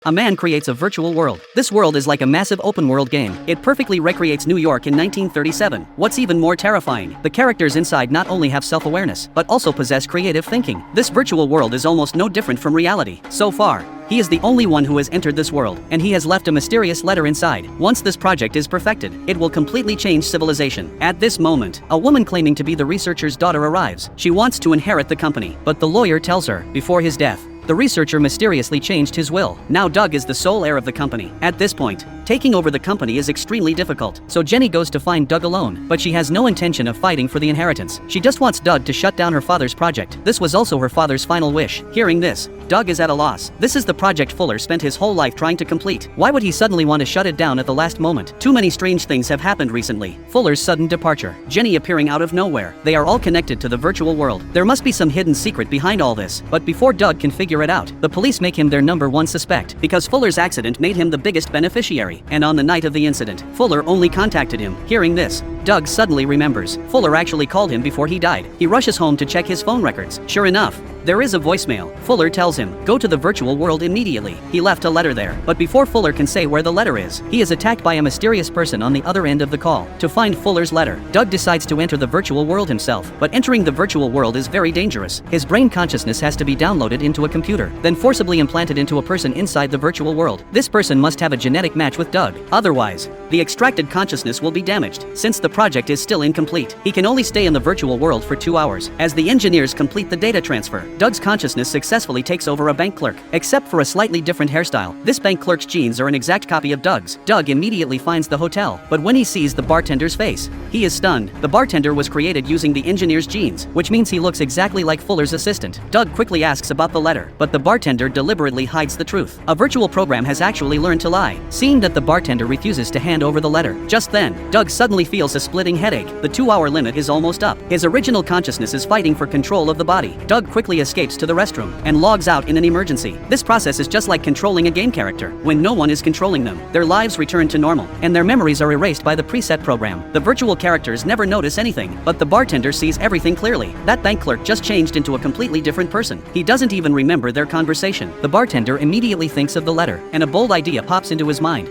A man creates a virtual world. This world is like a massive open-world game. It perfectly recreates New York in 1937. What's even more terrifying, the characters inside not only have self-awareness, but also possess creative thinking. This virtual world is almost no different from reality. So far, he is the only one who has entered this world, and he has left a mysterious letter inside. Once this project is perfected, it will completely change civilization. At this moment, a woman claiming to be the researcher's daughter arrives. She wants to inherit the company, but the lawyer tells her, before his death, the researcher mysteriously changed his will. Now Doug is the sole heir of the company. At this point, taking over the company is extremely difficult. So Jenny goes to find Doug alone, but she has no intention of fighting for the inheritance. She just wants Doug to shut down her father's project. This was also her father's final wish. Hearing this, Doug is at a loss. This is the project Fuller spent his whole life trying to complete. Why would he suddenly want to shut it down at the last moment? Too many strange things have happened recently. Fuller's sudden departure, Jenny appearing out of nowhere. They are all connected to the virtual world. There must be some hidden secret behind all this. But before Doug can figure it out, the police make him their #1 suspect, because Fuller's accident made him the biggest beneficiary. And on the night of the incident, Fuller only contacted him. Hearing this, Doug suddenly remembers. Fuller actually called him before he died. He rushes home to check his phone records. Sure enough, there is a voicemail. Fuller tells him, go to the virtual world immediately. He left a letter there, but before Fuller can say where the letter is, he is attacked by a mysterious person on the other end of the call. To find Fuller's letter, Doug decides to enter the virtual world himself, but entering the virtual world is very dangerous. His brain consciousness has to be downloaded into a computer, then forcibly implanted into a person inside the virtual world. This person must have a genetic match with Doug. Otherwise, the extracted consciousness will be damaged. Since the project is still incomplete, he can only stay in the virtual world for 2 hours. As the engineers complete the data transfer, Doug's consciousness successfully takes over a bank clerk, except for a slightly different hairstyle. This bank clerk's genes are an exact copy of Doug's. Doug immediately finds the hotel, but when he sees the bartender's face, he is stunned. The bartender was created using the engineer's genes, which means he looks exactly like Fuller's assistant. Doug quickly asks about the letter, but the bartender deliberately hides the truth. A virtual program has actually learned to lie. Seeing that the bartender refuses to hand over the letter, just then, Doug suddenly feels a splitting headache. The 2-hour limit is almost up. His original consciousness is fighting for control of the body. Doug quickly escapes to the restroom and logs out in an emergency. This process is just like controlling a game character. When no one is controlling them, their lives return to normal, and their memories are erased by the preset program. The virtual characters never notice anything, but the bartender sees everything clearly. That bank clerk just changed into a completely different person. He doesn't even remember their conversation. The bartender immediately thinks of the letter, and a bold idea pops into his mind.